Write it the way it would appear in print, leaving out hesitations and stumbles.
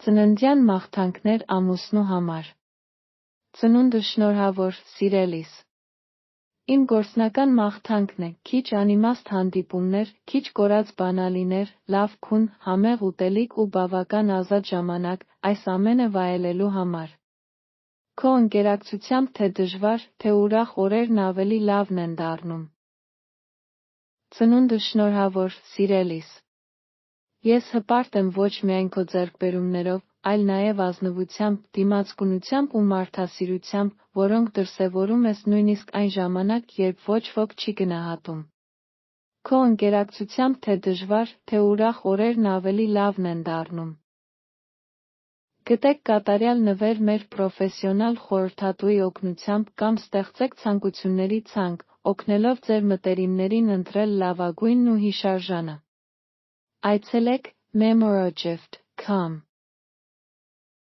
Ծննդյան մաղթանքներ ամուսնու համար։ Ծնունդը շնորհավոր, սիրելիս։ Իմ գործնական մաղթանքն է՝ քիչ անիմաստ հանդիպումներ, քիչ կորած բանալիներ, լավ քուն, համեղ ուտելիք ու բավական ազատ ժամանակ, այս ամենը վայելելու համար։ Քո ընկերակցությամբ թե դժվար, թե ուրախ օրերն ավելի լավն են դառնում։ Ծնունդը շնորհավոր, սիրելիս։ Ես հպարտ եմ ոչ միայն քո ձեռքբերումներով, այլ նաև ազնվությամբ, դիմացկունությամբ ու մարդասիրությամբ, որոնք դրսևորում ես նույնիսկ այն ժամանակ, երբ ոչ ոք չի գնահատում։ Քո ընկերակցությամբ թե դժվար, թե ուրախ օրերն ավելի լավն են դառնում։ Գտեք կատարյալ նվեր մեր պրոֆեսիոնալ խորհրդատուի օգնությամբ կամ ստեղծեք ցանկությունների ցանկ, օգնելով ձեր մտերիմներին ընտրել լավագույնն ու հիշարժանը։ Այցելեք memoragift.com